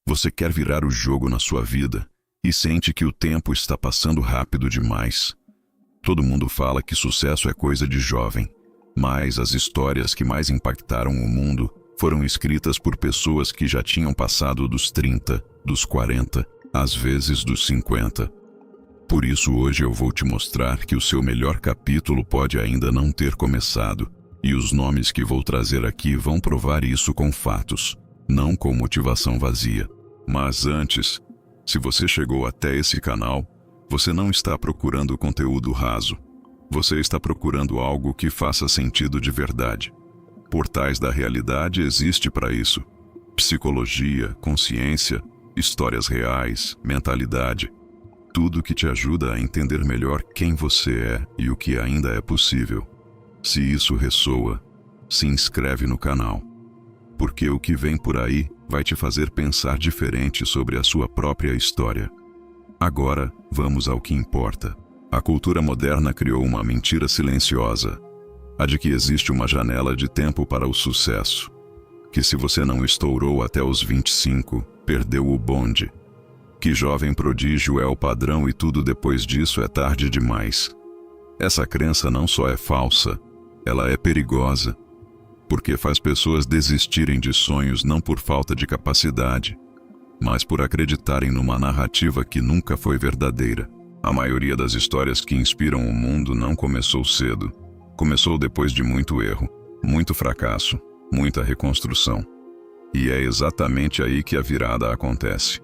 Você quer virar o jogo na sua vida e sente que o tempo está passando rápido demais. Todo mundo fala que sucesso é coisa de jovem, mas as histórias que mais impactaram o mundo foram escritas por pessoas que já tinham passado dos 30, dos 40, às vezes dos 50. Por isso hoje eu vou te mostrar que o seu melhor capítulo pode ainda não ter começado, e os nomes que vou trazer aqui vão provar isso com fatos, não com motivação vazia. Mas antes, se você chegou até esse canal, você não está procurando conteúdo raso. Você está procurando algo que faça sentido de verdade. Portais da Realidade existe para isso. Psicologia, consciência, histórias reais, mentalidade. Tudo que te ajuda a entender melhor quem você é e o que ainda é possível. Se isso ressoa, se inscreve no canal. Porque o que vem por aí vai te fazer pensar diferente sobre a sua própria história. Agora, vamos ao que importa. A cultura moderna criou uma mentira silenciosa, a de que existe uma janela de tempo para o sucesso, que se você não estourou até os 25, perdeu o bonde, que jovem prodígio é o padrão e tudo depois disso é tarde demais. Essa crença não só é falsa, ela é perigosa, porque faz pessoas desistirem de sonhos não por falta de capacidade, mas por acreditarem numa narrativa que nunca foi verdadeira. A maioria das histórias que inspiram o mundo não começou cedo. Começou depois de muito erro, muito fracasso, muita reconstrução. E é exatamente aí que a virada acontece.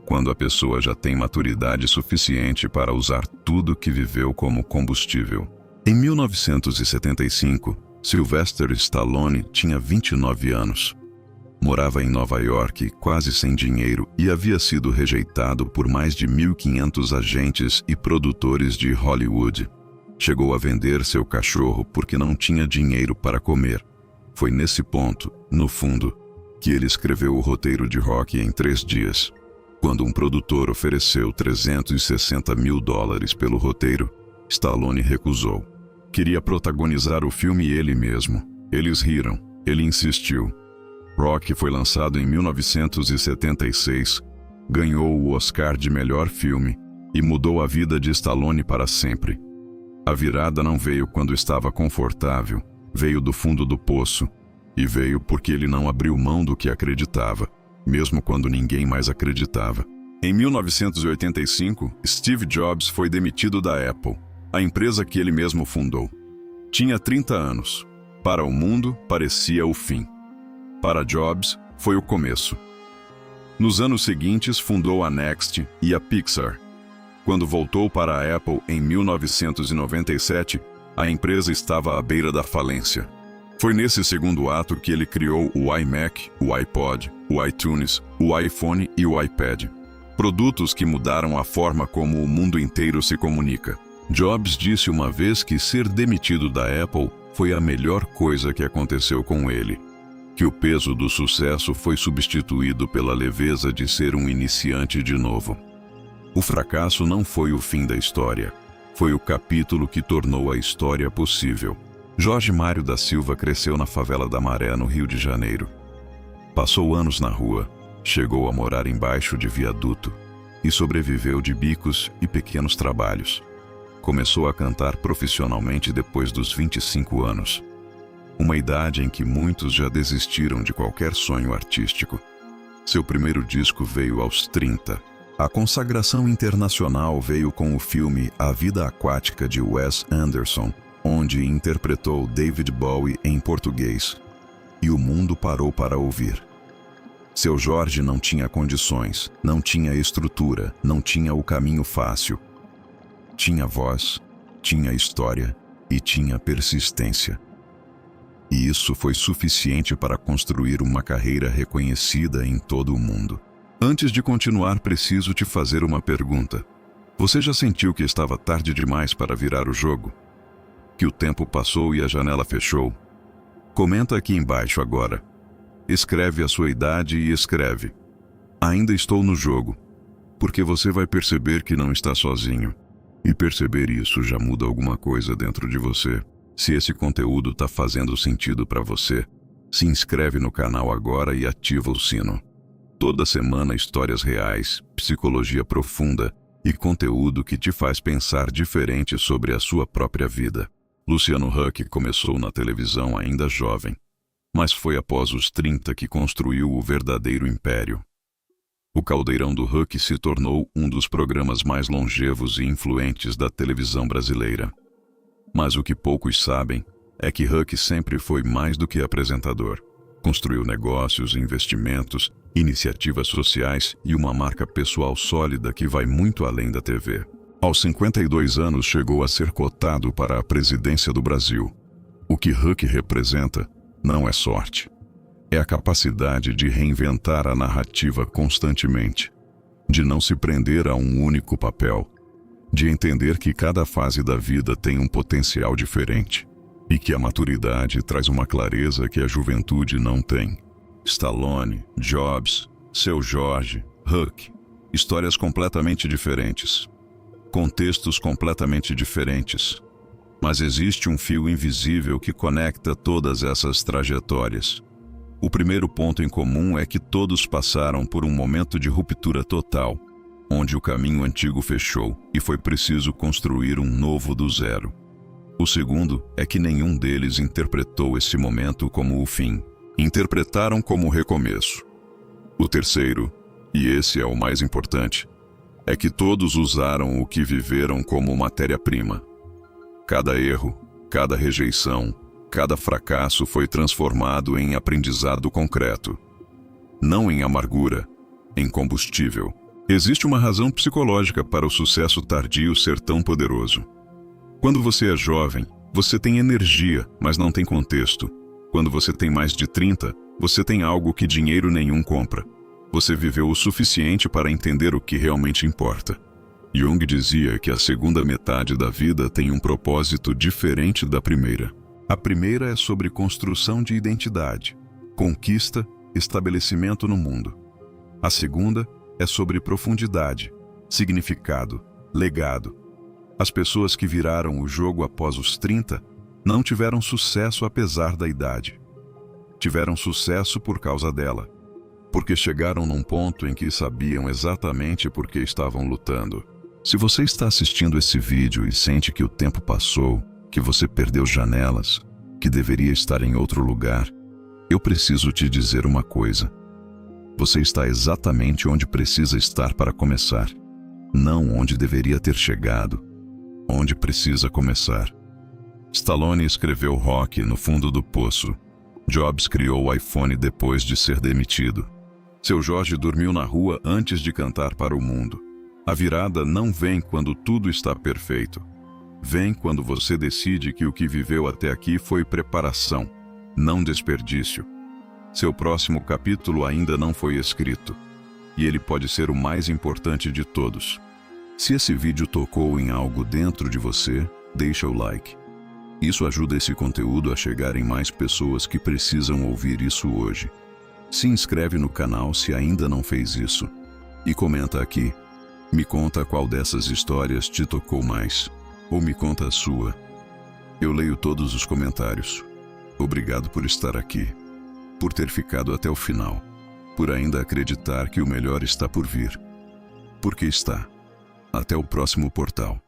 Quando a pessoa já tem maturidade suficiente para usar tudo que viveu como combustível. Em 1975, Sylvester Stallone tinha 29 anos. Morava em Nova York, quase sem dinheiro, e havia sido rejeitado por mais de 1.500 agentes e produtores de Hollywood. Chegou a vender seu cachorro porque não tinha dinheiro para comer. Foi nesse ponto, no fundo, que ele escreveu o roteiro de Rocky em 3 dias. Quando um produtor ofereceu $360 mil pelo roteiro, Stallone recusou. Queria protagonizar o filme ele mesmo. Eles riram. Ele insistiu. Rocky foi lançado em 1976, ganhou o Oscar de melhor filme e mudou a vida de Stallone para sempre. A virada não veio quando estava confortável, veio do fundo do poço, e veio porque ele não abriu mão do que acreditava, mesmo quando ninguém mais acreditava. Em 1985, Steve Jobs foi demitido da Apple, a empresa que ele mesmo fundou. Tinha 30 anos. Para o mundo, parecia o fim. Para Jobs, foi o começo. Nos anos seguintes, fundou a Next e a Pixar. Quando voltou para a Apple em 1997, a empresa estava à beira da falência. Foi nesse segundo ato que ele criou o iMac, o iPod, o iTunes, o iPhone e o iPad. Produtos que mudaram a forma como o mundo inteiro se comunica. Jobs disse uma vez que ser demitido da Apple foi a melhor coisa que aconteceu com ele. Que o peso do sucesso foi substituído pela leveza de ser um iniciante de novo. O fracasso não foi o fim da história, foi o capítulo que tornou a história possível. Jorge Mário da Silva cresceu na favela da Maré, no Rio de Janeiro. Passou anos na rua, chegou a morar embaixo de viaduto e sobreviveu de bicos e pequenos trabalhos. Começou a cantar profissionalmente depois dos 25 anos. Uma idade em que muitos já desistiram de qualquer sonho artístico. Seu primeiro disco veio aos 30. A consagração internacional veio com o filme A Vida Aquática de Wes Anderson, onde interpretou David Bowie em português. E o mundo parou para ouvir. Seu Jorge não tinha condições, não tinha estrutura, não tinha o caminho fácil. Tinha voz, tinha história e tinha persistência. E isso foi suficiente para construir uma carreira reconhecida em todo o mundo. Antes de continuar, preciso te fazer uma pergunta. Você já sentiu que estava tarde demais para virar o jogo? Que o tempo passou e a janela fechou? Comenta aqui embaixo agora. Escreve a sua idade e escreve: ainda estou no jogo. Porque você vai perceber que não está sozinho. E perceber isso já muda alguma coisa dentro de você. Se esse conteúdo está fazendo sentido para você, se inscreve no canal agora e ativa o sino. Toda semana histórias reais, psicologia profunda e conteúdo que te faz pensar diferente sobre a sua própria vida. Luciano Huck começou na televisão ainda jovem, mas foi após os 30 que construiu o verdadeiro império. O Caldeirão do Huck se tornou um dos programas mais longevos e influentes da televisão brasileira. Mas o que poucos sabem é que Huck sempre foi mais do que apresentador. Construiu negócios, investimentos, iniciativas sociais e uma marca pessoal sólida que vai muito além da TV. Aos 52 anos chegou a ser cotado para a presidência do Brasil. O que Huck representa não é sorte. É a capacidade de reinventar a narrativa constantemente, de não se prender a um único papel, de entender que cada fase da vida tem um potencial diferente e que a maturidade traz uma clareza que a juventude não tem. Stallone, Jobs, Seu Jorge, Huck, histórias completamente diferentes, contextos completamente diferentes, mas existe um fio invisível que conecta todas essas trajetórias. O primeiro ponto em comum é que todos passaram por um momento de ruptura total, onde o caminho antigo fechou e foi preciso construir um novo do zero. O segundo é que nenhum deles interpretou esse momento como o fim. Interpretaram como o recomeço. O terceiro, e esse é o mais importante, é que todos usaram o que viveram como matéria-prima. Cada erro, cada rejeição, cada fracasso foi transformado em aprendizado concreto. Não em amargura, em combustível. Existe uma razão psicológica para o sucesso tardio ser tão poderoso. Quando você é jovem, você tem energia, mas não tem contexto. Quando você tem mais de 30, você tem algo que dinheiro nenhum compra. Você viveu o suficiente para entender o que realmente importa. Jung dizia que a segunda metade da vida tem um propósito diferente da primeira. A primeira é sobre construção de identidade, conquista, estabelecimento no mundo. A segunda é sobre profundidade, significado, legado. As pessoas que viraram o jogo após os 30 não tiveram sucesso apesar da idade. Tiveram sucesso por causa dela, porque chegaram num ponto em que sabiam exatamente por que estavam lutando. Se você está assistindo esse vídeo e sente que o tempo passou, que você perdeu janelas, que deveria estar em outro lugar, eu preciso te dizer uma coisa. Você está exatamente onde precisa estar para começar, não onde deveria ter chegado, onde precisa começar. Stallone escreveu Rock no fundo do poço. Jobs criou o iPhone depois de ser demitido. Seu Jorge dormiu na rua antes de cantar para o mundo. A virada não vem quando tudo está perfeito. Vem quando você decide que o que viveu até aqui foi preparação, não desperdício. Seu próximo capítulo ainda não foi escrito, e ele pode ser o mais importante de todos. Se esse vídeo tocou em algo dentro de você, deixa o like. Isso ajuda esse conteúdo a chegar em mais pessoas que precisam ouvir isso hoje. Se inscreve no canal se ainda não fez isso. E comenta aqui. Me conta qual dessas histórias te tocou mais. Ou me conta a sua. Eu leio todos os comentários. Obrigado por estar aqui. Por ter ficado até o final. Por ainda acreditar que o melhor está por vir. Porque está. Até o próximo portal.